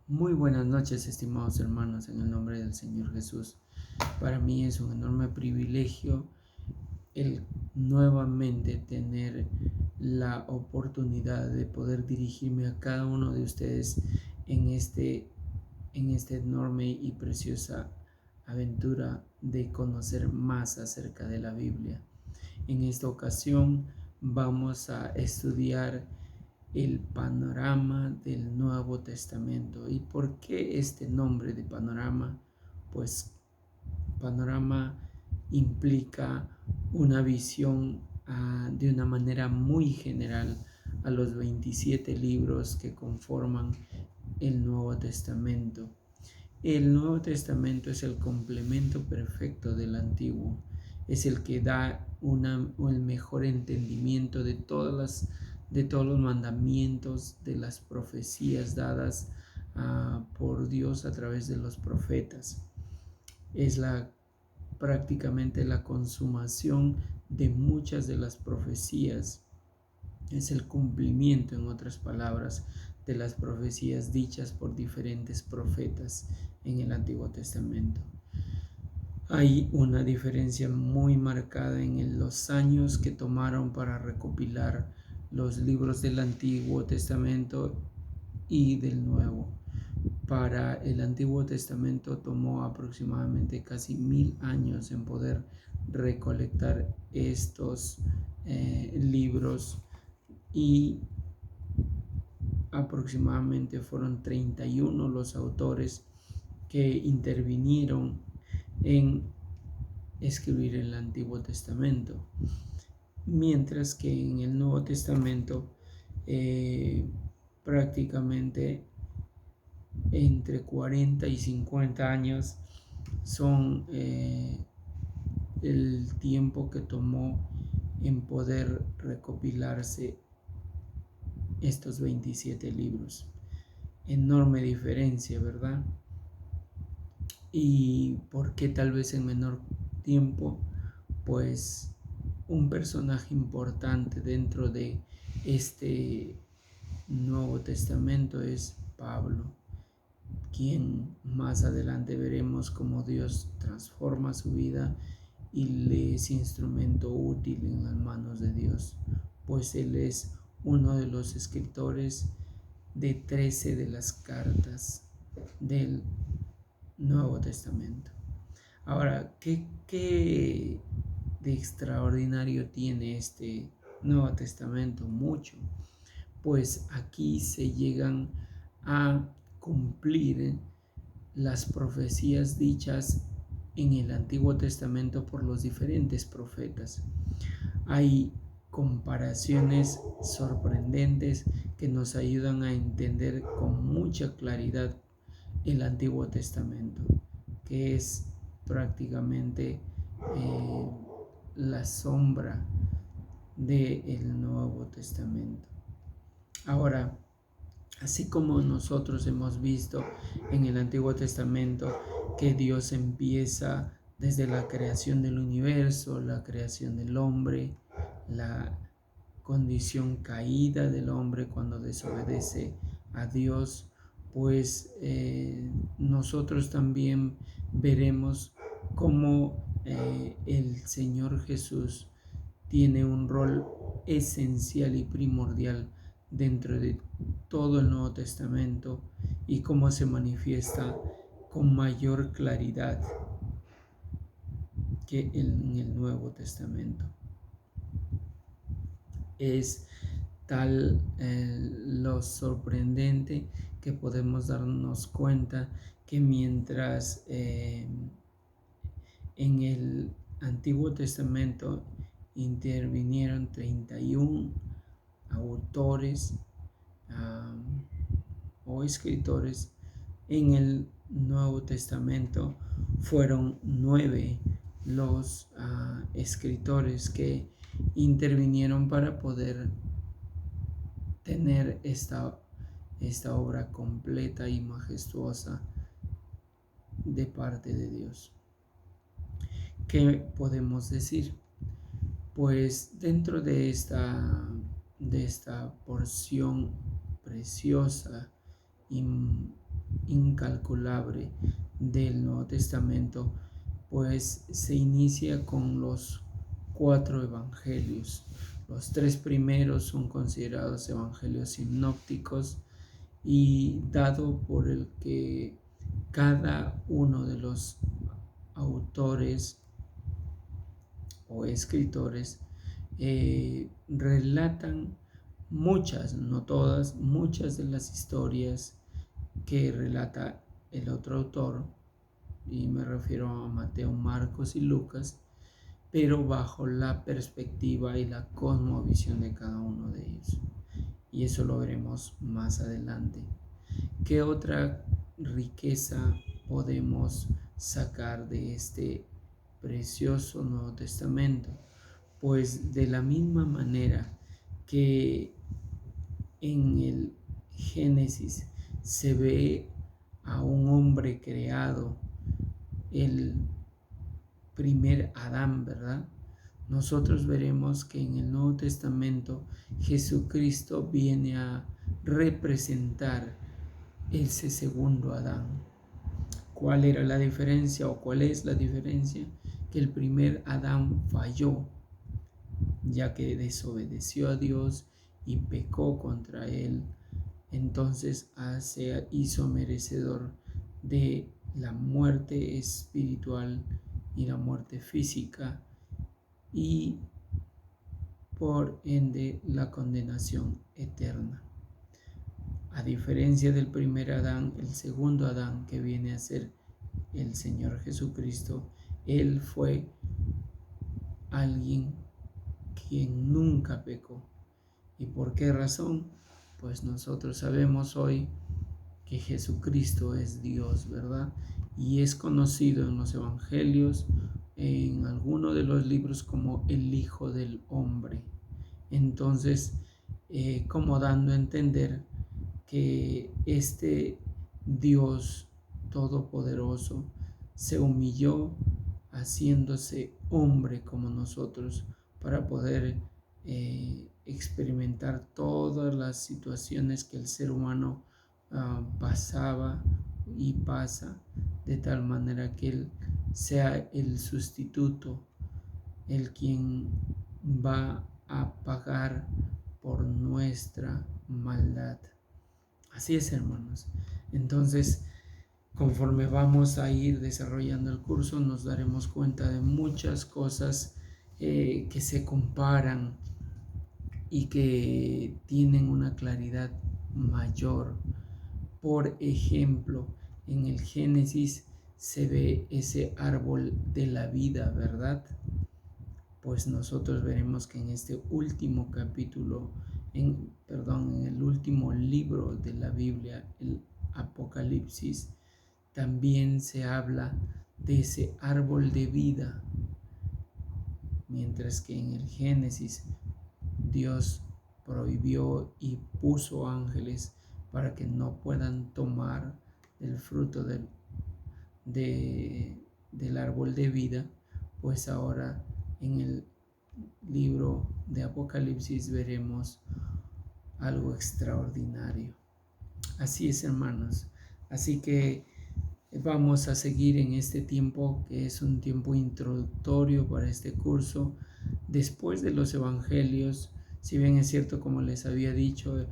Muy buenas noches, estimados hermanos, en el nombre del Señor Jesús. Para mí es un enorme privilegio el nuevamente tener la oportunidad de poder dirigirme a cada uno de ustedes en esta enorme y preciosa aventura de conocer más acerca de la Biblia. En esta ocasión vamos a estudiar el panorama del Nuevo Testamento. ¿Y por qué este nombre de panorama? Pues panorama implica una visión de una manera muy general a los 27 libros que conforman el Nuevo Testamento. El Nuevo Testamento es el complemento perfecto del Antiguo, es el que da el mejor entendimiento de todos los mandamientos, de las profecías dadas por Dios a través de los profetas. Es prácticamente la consumación de muchas de las profecías. Es el cumplimiento, en otras palabras, de las profecías dichas por diferentes profetas en el Antiguo Testamento. Hay una diferencia muy marcada en los años que tomaron para recopilar los libros del Antiguo Testamento y del Nuevo. Para el Antiguo Testamento tomó aproximadamente casi 1000 años en poder recolectar estos libros, y aproximadamente fueron 31 los autores que intervinieron en escribir el Antiguo Testamento, mientras que en el Nuevo Testamento prácticamente entre 40 y 50 años son el tiempo que tomó en poder recopilarse estos 27 libros. Enorme diferencia, ¿verdad? ¿Y por qué tal vez en menor tiempo? Pues un personaje importante dentro de este Nuevo Testamento es Pablo, quien más adelante veremos cómo Dios transforma su vida y le es instrumento útil en las manos de Dios, pues él es uno de los escritores de 13 de las cartas del Nuevo Testamento. Ahora, ¿qué de extraordinario tiene este Nuevo Testamento? Mucho. Pues aquí se llegan a cumplir las profecías dichas en el Antiguo Testamento por los diferentes profetas. Hay comparaciones sorprendentes que nos ayudan a entender con mucha claridad el Antiguo Testamento, que es prácticamente la sombra del Nuevo Testamento. Ahora, así como nosotros hemos visto en el Antiguo Testamento que Dios empieza desde la creación del universo, la creación del hombre, la condición caída del hombre cuando desobedece a Dios, pues nosotros también veremos cómo el Señor Jesús tiene un rol esencial y primordial dentro de todo el Nuevo Testamento y cómo se manifiesta con mayor claridad que en el Nuevo Testamento. Es tal lo sorprendente que podemos darnos cuenta que mientras en el Antiguo Testamento intervinieron 31 autores o escritores, en el Nuevo Testamento fueron 9 los escritores que intervinieron para poder tener esta obra completa y majestuosa de parte de Dios. ¿Qué podemos decir? Pues dentro de esta porción preciosa y incalculable del Nuevo Testamento, pues se inicia con los 4 evangelios. Los 3 primeros son considerados evangelios sinópticos, y dado por el que cada uno de los autores o escritores relatan muchas, no todas, muchas de las historias que relata el otro autor, y me refiero a Mateo, Marcos y Lucas, pero bajo la perspectiva y la cosmovisión de cada uno de ellos. Y eso lo veremos más adelante. ¿Qué otra riqueza podemos sacar de este precioso Nuevo Testamento? Pues de la misma manera que en el Génesis se ve a un hombre creado, el primer Adán, ¿verdad? Nosotros veremos que en el Nuevo Testamento Jesucristo viene a representar ese segundo Adán. ¿Cuál era la diferencia o cuál es la diferencia? Que el primer Adán falló, ya que desobedeció a Dios y pecó contra él. Entonces se hizo merecedor de la muerte espiritual y la muerte física, y por ende la condenación eterna. A diferencia del primer Adán, el segundo Adán, que viene a ser el Señor Jesucristo, Él fue alguien quien nunca pecó. ¿Y por qué razón? Pues nosotros sabemos hoy que Jesucristo es Dios, ¿verdad? Y es conocido en los evangelios, en alguno de los libros, como el Hijo del Hombre. Entonces, como dando a entender que este Dios todopoderoso se humilló haciéndose hombre como nosotros para poder experimentar todas las situaciones que el ser humano pasaba y pasa, de tal manera que Él sea el sustituto, el quien va a pagar por nuestra maldad. Así es, hermanos. Entonces, conforme vamos a ir desarrollando el curso, nos daremos cuenta de muchas cosas que se comparan y que tienen una claridad mayor. Por ejemplo, en el Génesis se ve ese árbol de la vida, ¿verdad? Pues nosotros veremos que en este último capítulo, en el último libro de la Biblia, el Apocalipsis, también se habla de ese árbol de vida, mientras que en el Génesis Dios prohibió y puso ángeles para que no puedan tomar el fruto del árbol de vida. Pues ahora en el libro de Apocalipsis veremos algo extraordinario. Así es, hermanos. Así que vamos a seguir en este tiempo, que es un tiempo introductorio para este curso. Después de los evangelios, si bien es cierto, como les había dicho,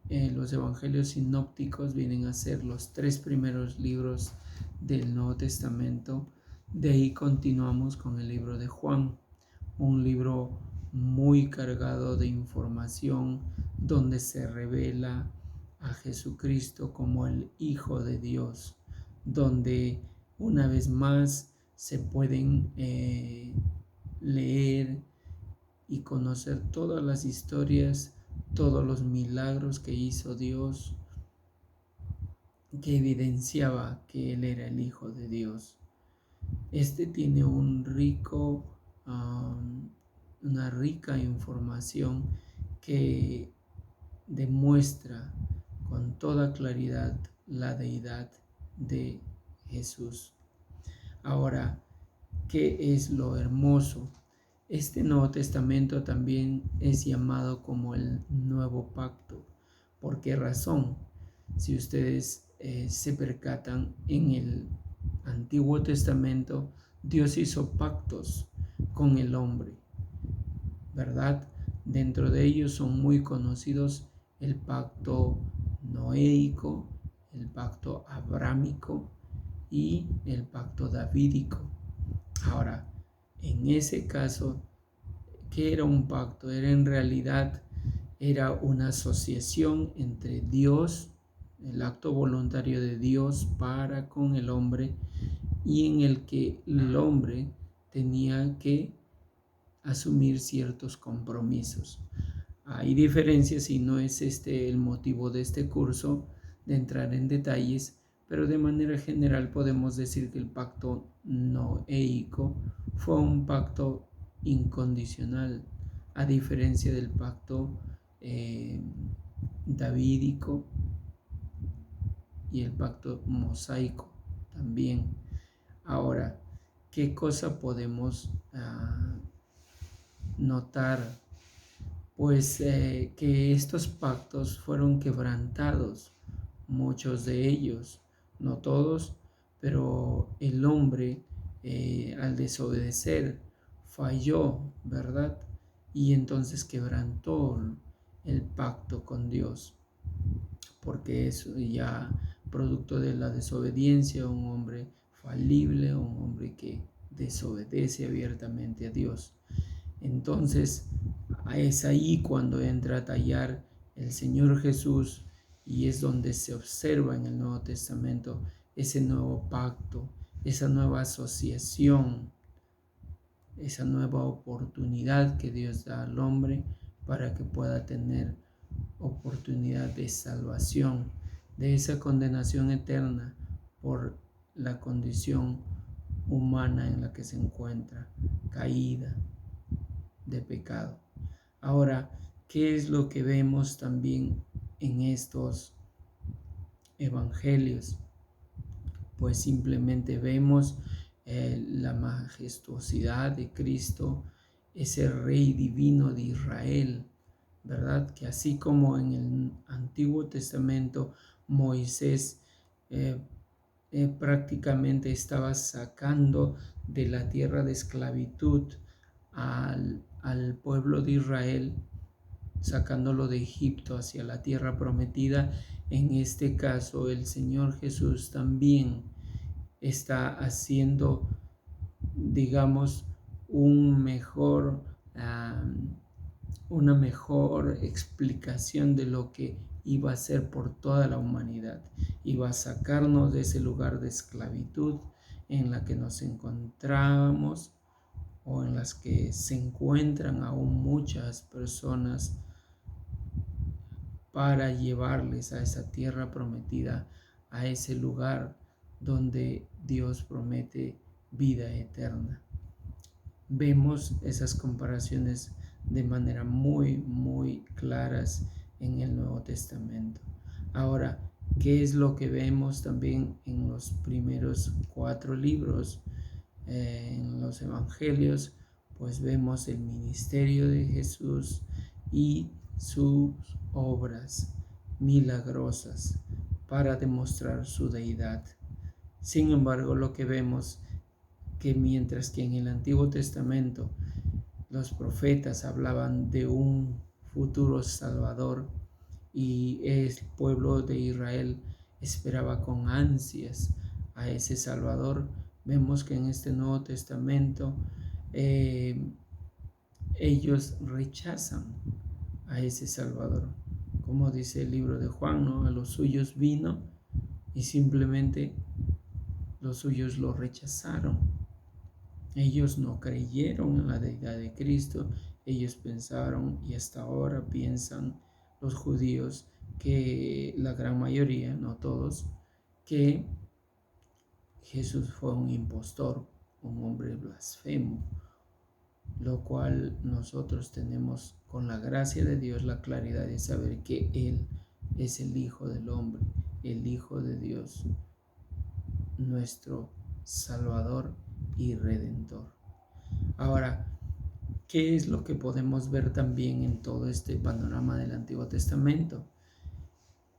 los evangelios sinópticos vienen a ser los 3 primeros libros del Nuevo Testamento. De ahí continuamos con el libro de Juan, un libro muy cargado de información, donde se revela a Jesucristo como el Hijo de Dios, donde una vez más se pueden leer y conocer todas las historias, todos los milagros que hizo Dios, que evidenciaba que Él era el Hijo de Dios. Este tiene una rica información que demuestra con toda claridad la deidad de Jesús. Ahora, ¿qué es lo hermoso? Este Nuevo Testamento también es llamado como el Nuevo Pacto. ¿Por qué razón? Si ustedes se percatan, en el Antiguo Testamento Dios hizo pactos con el hombre, ¿verdad? Dentro de ellos son muy conocidos el pacto noéico, el pacto abrámico y el pacto davídico. Ahora, en ese caso, ¿qué era un pacto? Era en realidad una asociación entre Dios, el acto voluntario de Dios para con el hombre, y en el que el hombre tenía que asumir ciertos compromisos. Hay diferencias y no es este el motivo de este curso de entrar en detalles, pero de manera general podemos decir que el pacto noéico fue un pacto incondicional, a diferencia del pacto davídico y el pacto mosaico también. Ahora, ¿qué cosa podemos notar? Pues que estos pactos fueron quebrantados, muchos de ellos, no todos, pero el hombre al desobedecer falló, ¿verdad? Y entonces quebrantó el pacto con Dios, porque es ya producto de la desobediencia, un hombre falible, un hombre que desobedece abiertamente a Dios. Entonces es ahí cuando entra a tallar el Señor Jesús, y es donde se observa en el Nuevo Testamento ese nuevo pacto, esa nueva asociación, esa nueva oportunidad que Dios da al hombre para que pueda tener oportunidad de salvación de esa condenación eterna por la condición humana en la que se encuentra, caída de pecado. Ahora, ¿qué es lo que vemos también en estos evangelios? Pues simplemente vemos la majestuosidad de Cristo, ese Rey divino de Israel, ¿verdad? Que así como en el Antiguo Testamento Moisés prácticamente estaba sacando de la tierra de esclavitud al pueblo de Israel, sacándolo de Egipto hacia la tierra prometida. En este caso, el Señor Jesús también está haciendo, digamos, una mejor explicación de lo que iba a ser por toda la humanidad. Iba a sacarnos de ese lugar de esclavitud en la que nos encontrábamos, o en las que se encuentran aún muchas personas, para llevarles a esa tierra prometida, a ese lugar donde Dios promete vida eterna. Vemos esas comparaciones de manera muy claras en el Nuevo Testamento. Ahora, ¿qué es lo que vemos también en los primeros 4 libros? En los evangelios, pues vemos el ministerio de Jesús y sus obras milagrosas para demostrar su deidad. Sin embargo, lo que vemos que mientras que en el Antiguo Testamento los profetas hablaban de un futuro Salvador, y el pueblo de Israel esperaba con ansias a ese Salvador, vemos que en este Nuevo Testamento ellos rechazan a ese Salvador. Como dice el libro de Juan, ¿no? A los suyos vino y simplemente los suyos lo rechazaron. Ellos no creyeron en la deidad de Cristo. Ellos pensaron, y hasta ahora piensan los judíos, que la gran mayoría, no todos, que Jesús fue un impostor, un hombre blasfemo, lo cual nosotros tenemos, con la gracia de Dios, la claridad de saber que Él es el Hijo del Hombre, el Hijo de Dios, nuestro Salvador y Redentor. Ahora, ¿qué es lo que podemos ver también en todo este panorama del Antiguo Testamento?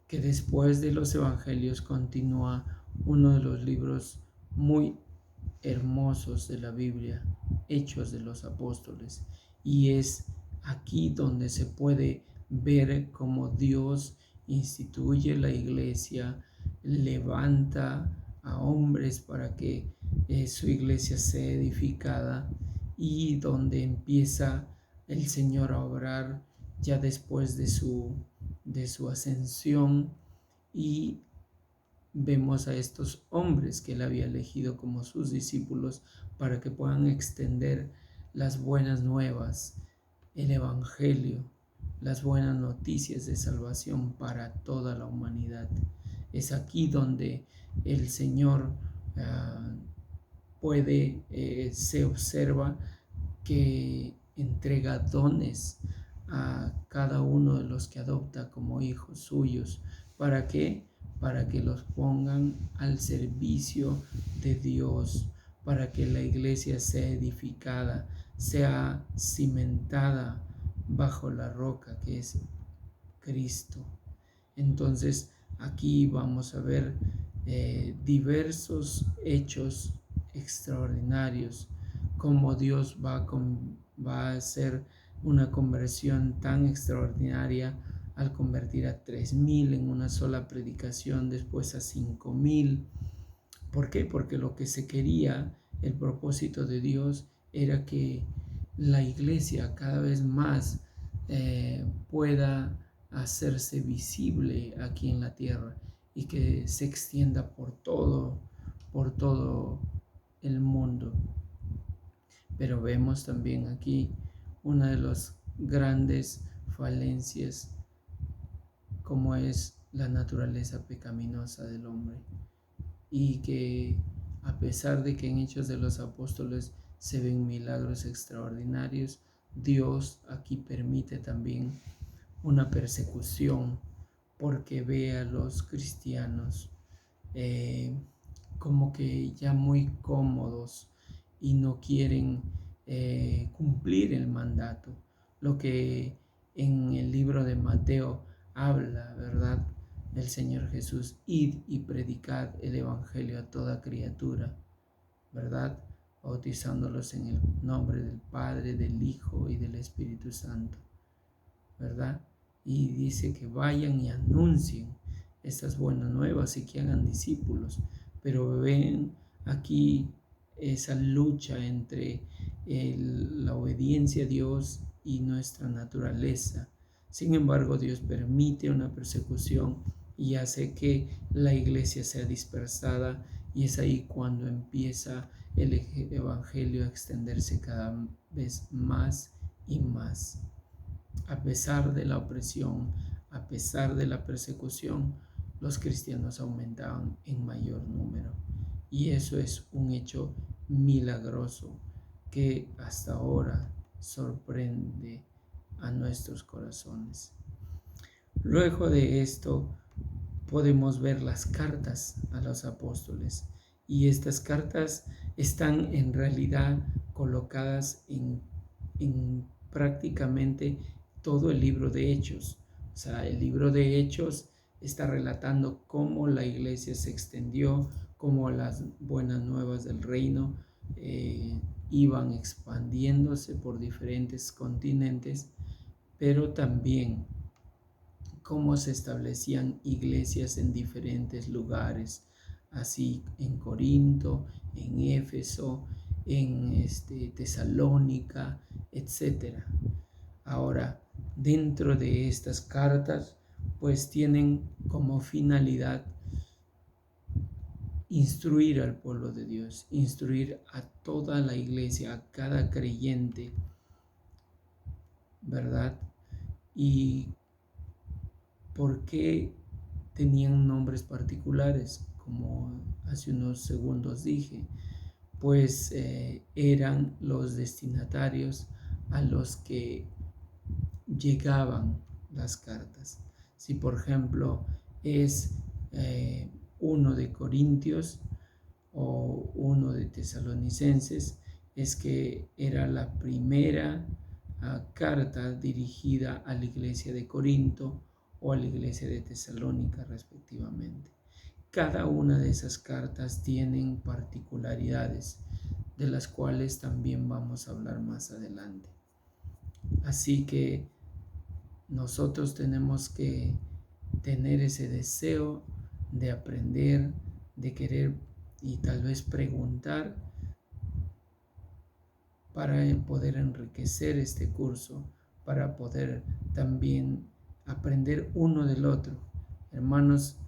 que después de los evangelios continúa uno de los libros muy hermosos de la Biblia, Hechos de los Apóstoles, y es aquí donde se puede ver cómo Dios instituye la iglesia, levanta a hombres para que su iglesia sea edificada, y donde empieza el Señor a obrar ya después de su ascensión, y vemos a estos hombres que él había elegido como sus discípulos para que puedan extender las buenas nuevas, el Evangelio, las buenas noticias de salvación para toda la humanidad. Es aquí donde el Señor se observa que entrega dones a cada uno de los que adopta como hijos suyos. ¿Para qué? Para que los pongan al servicio de Dios, para que la iglesia sea edificada, sea cimentada bajo la roca que es Cristo. Entonces aquí vamos a ver diversos hechos extraordinarios, como Dios va a hacer una conversión tan extraordinaria al convertir a 3,000 en una sola predicación, después a 5,000. ¿Por qué? Porque lo que se quería, el propósito de Dios, era que la iglesia cada vez más pueda hacerse visible aquí en la tierra y que se extienda por todo el mundo. Pero vemos también aquí una de las grandes falencias, como es la naturaleza pecaminosa del hombre, y que a pesar de que en Hechos de los Apóstoles se ven milagros extraordinarios, Dios aquí permite también una persecución porque ve a los cristianos como que ya muy cómodos y no quieren cumplir el mandato, lo que en el libro de Mateo habla, ¿verdad? El Señor Jesús: id y predicad el Evangelio a toda criatura, ¿verdad? Bautizándolos en el nombre del Padre, del Hijo y del Espíritu Santo, ¿verdad? Y dice que vayan y anuncien estas buenas nuevas y que hagan discípulos. Pero ven aquí esa lucha entre la obediencia a Dios y nuestra naturaleza. Sin embargo, Dios permite una persecución y hace que la iglesia sea dispersada, y es ahí cuando empieza el evangelio a extenderse cada vez más y más. A pesar de la opresión, a pesar de la persecución, los cristianos aumentaban en mayor número. Y eso es un hecho milagroso que hasta ahora sorprende a nuestros corazones. Luego de esto podemos ver las cartas a los apóstoles, y estas cartas están en realidad colocadas en prácticamente todo el libro de Hechos. O sea, el libro de Hechos está relatando cómo la iglesia se extendió, cómo las buenas nuevas del reino iban expandiéndose por diferentes continentes, pero también cómo se establecían iglesias en diferentes lugares, así en Corinto, en Éfeso, en Tesalónica, etc. Ahora, dentro de estas cartas, pues tienen como finalidad instruir al pueblo de Dios, instruir a toda la iglesia, a cada creyente, ¿verdad? Y ¿por qué tenían nombres particulares? Como hace unos segundos dije, pues eran los destinatarios a los que llegaban las cartas. Si por ejemplo es uno de Corintios o uno de Tesalonicenses, es que era la primera carta dirigida a la iglesia de Corinto, o a la iglesia de Tesalónica respectivamente. Cada una de esas cartas tienen particularidades de las cuales también vamos a hablar más adelante. Así que nosotros tenemos que tener ese deseo de aprender, de querer y tal vez preguntar para poder enriquecer este curso, para poder también aprender uno del otro. Hermanos,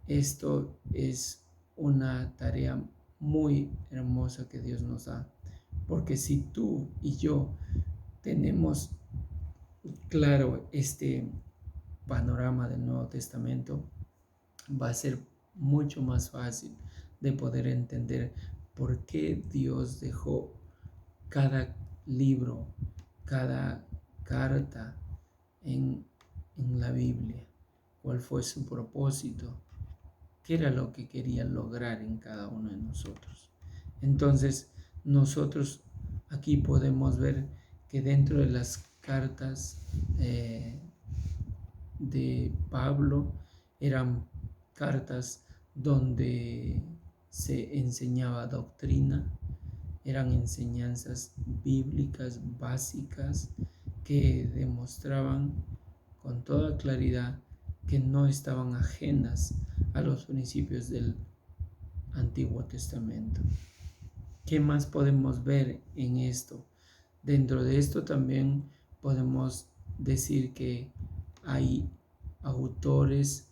esto es una tarea muy hermosa que Dios nos da, porque si tú y yo tenemos claro este panorama del Nuevo Testamento, va a ser mucho más fácil de poder entender por qué Dios dejó cada libro, cada carta en la Biblia, cuál fue su propósito, qué era lo que quería lograr en cada uno de nosotros. Entonces, nosotros aquí podemos ver que dentro de las cartas de Pablo eran cartas donde se enseñaba doctrina, eran enseñanzas bíblicas básicas que demostraban con toda claridad que no estaban ajenas a los principios del Antiguo Testamento. ¿Qué más podemos ver en esto? Dentro de esto también podemos decir que hay autores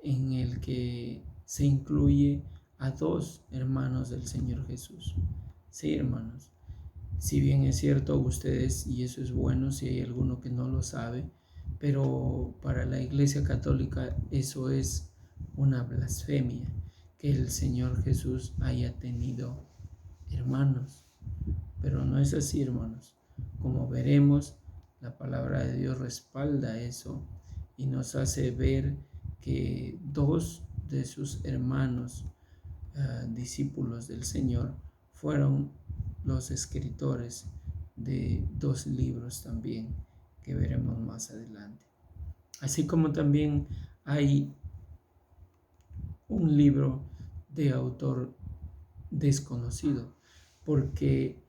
en el que se incluye a dos hermanos del Señor Jesús. Sí, hermanos, si bien es cierto ustedes, y eso es bueno si hay alguno que no lo sabe, pero para la Iglesia Católica eso es una blasfemia, que el Señor Jesús haya tenido hermanos. Pero no es así, hermanos. Como veremos, la palabra de Dios respalda eso y nos hace ver que dos de sus hermanos, discípulos del Señor, fueron los escritores de dos libros también que veremos más adelante. Así como también hay un libro de autor desconocido. ¿Por qué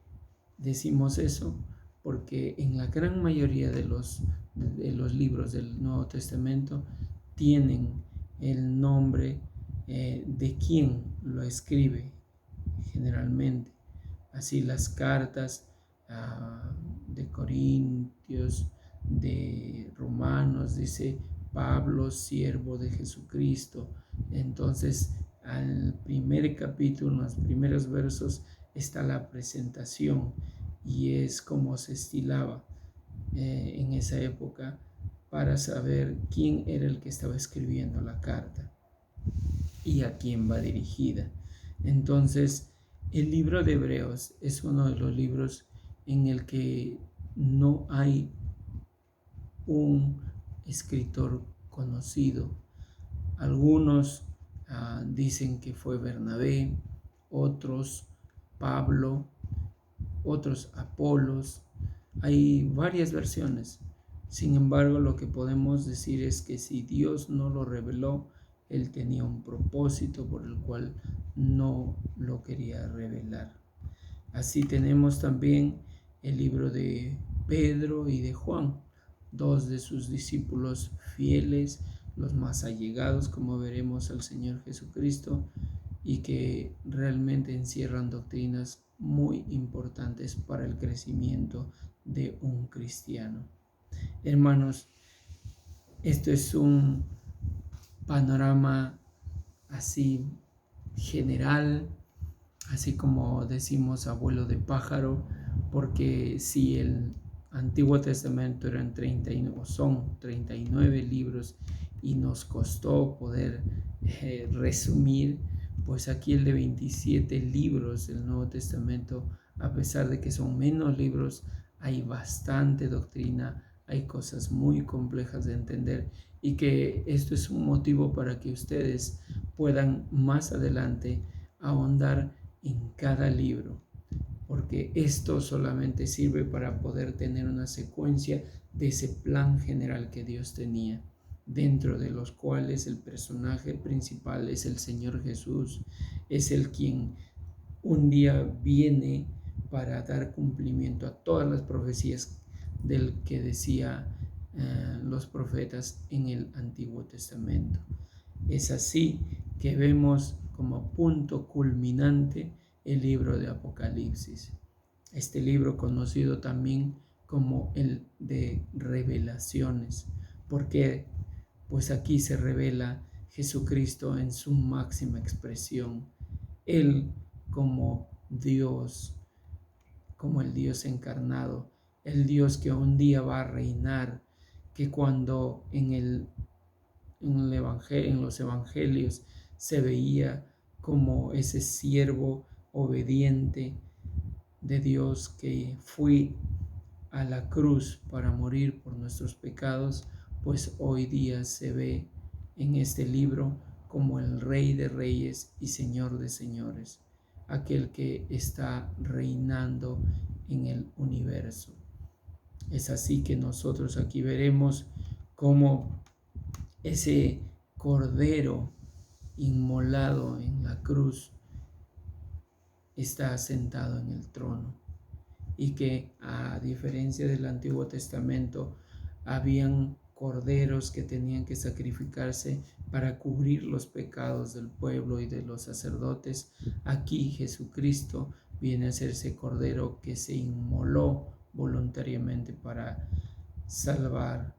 decimos eso? Porque en la gran mayoría de los libros del Nuevo Testamento tienen el nombre de quien lo escribe generalmente. Así las cartas de Corintios, de Romanos, dice Pablo, siervo de Jesucristo. Entonces, al primer capítulo, en los primeros versos, está la presentación y es como se estilaba en esa época para saber quién era el que estaba escribiendo la carta y a quién va dirigida. Entonces, el libro de Hebreos es uno de los libros en el que no hay un escritor conocido. Algunos dicen que fue Bernabé, otros Pablo, otros Apolos. Hay varias versiones. Sin embargo, lo que podemos decir es que si Dios no lo reveló, Él tenía un propósito por el cual no lo quería revelar. Así tenemos también el libro de Pedro y de Juan, dos de sus discípulos fieles, los más allegados, como veremos, al Señor Jesucristo, y que realmente encierran doctrinas muy importantes para el crecimiento de un cristiano. Hermanos, esto es un panorama así general, así como decimos abuelo de pájaro, porque si el Antiguo Testamento eran son 39 libros y nos costó poder resumir, pues aquí el de 27 libros del Nuevo Testamento, a pesar de que son menos libros, hay bastante doctrina, hay cosas muy complejas de entender, y que esto es un motivo para que ustedes puedan más adelante ahondar en cada libro, porque esto solamente sirve para poder tener una secuencia de ese plan general que Dios tenía. dentro de los cuales el personaje principal es el Señor Jesús, es el quien un día viene para dar cumplimiento a todas las profecías del que decía los profetas en el Antiguo Testamento. Es así que vemos como punto culminante el libro de Apocalipsis. Este libro conocido también como el de revelaciones, porque pues aquí se revela Jesucristo en su máxima expresión. Él como Dios, como el Dios encarnado, el Dios que un día va a reinar, que cuando en los evangelios se veía como ese siervo obediente de Dios que fue a la cruz para morir por nuestros pecados, pues hoy día se ve en este libro como el Rey de Reyes y Señor de Señores, aquel que está reinando en el universo. Es así que nosotros aquí veremos cómo ese cordero inmolado en la cruz está sentado en el trono, y que a diferencia del Antiguo Testamento habían corderos que tenían que sacrificarse para cubrir los pecados del pueblo y de los sacerdotes. Aquí Jesucristo viene a ser ese cordero que se inmoló voluntariamente para salvar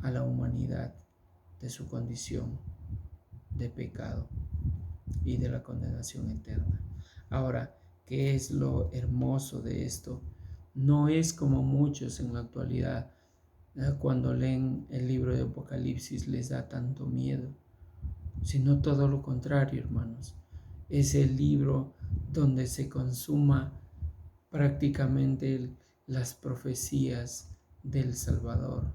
a la humanidad de su condición de pecado y de la condenación eterna. Ahora, ¿qué es lo hermoso de esto? No es como muchos en la actualidad, cuando leen el libro de Apocalipsis les da tanto miedo, sino todo lo contrario, hermanos. Es el libro donde se consuma prácticamente las profecías del Salvador.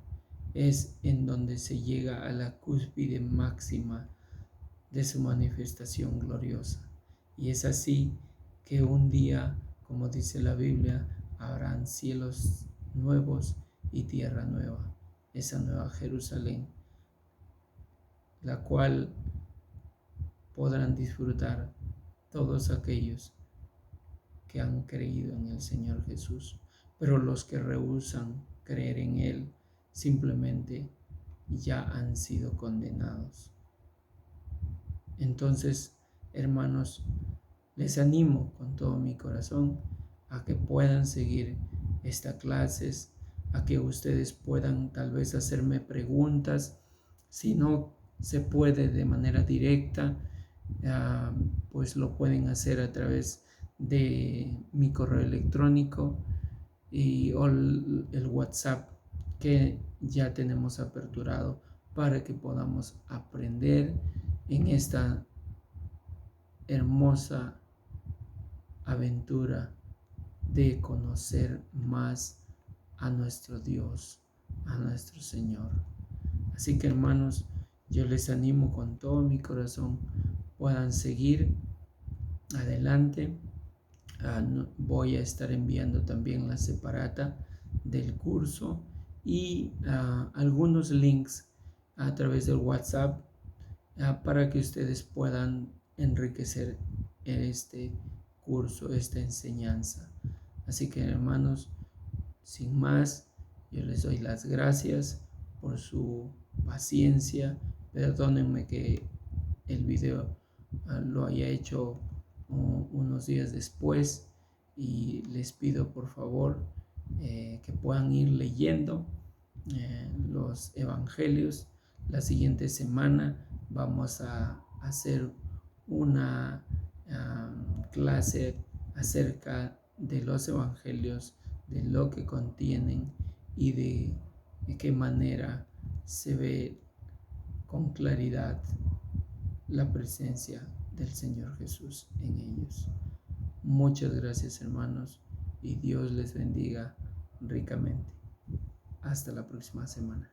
Es en donde se llega a la cúspide máxima de su manifestación gloriosa. Y es así que un día, como dice la Biblia, habrán cielos nuevos y tierra nueva, esa nueva Jerusalén, la cual podrán disfrutar todos aquellos que han creído en el Señor Jesús. Pero los que rehúsan creer en Él simplemente ya han sido condenados. Entonces, hermanos, les animo con todo mi corazón a que puedan seguir estas clases, a que ustedes puedan tal vez hacerme preguntas. Si no se puede de manera directa, pues lo pueden hacer a través de mi correo electrónico o el WhatsApp que ya tenemos aperturado para que podamos aprender en esta hermosa aventura de conocer más a nuestro Dios, a nuestro Señor. Así que, hermanos, yo les animo con todo mi corazón, puedan seguir adelante. Voy a estar enviando también la separata del curso y algunos links a través del WhatsApp para que ustedes puedan enriquecer este curso, esta enseñanza. Así que, hermanos, sin más, yo les doy las gracias por su paciencia. Perdónenme que el video lo haya hecho unos días después, y les pido por favor que puedan ir leyendo los evangelios. La siguiente semana vamos a hacer una clase acerca de los evangelios, de lo que contienen y de qué manera se ve con claridad la presencia del Señor Jesús en ellos. Muchas gracias, hermanos, y Dios les bendiga ricamente. Hasta la próxima semana.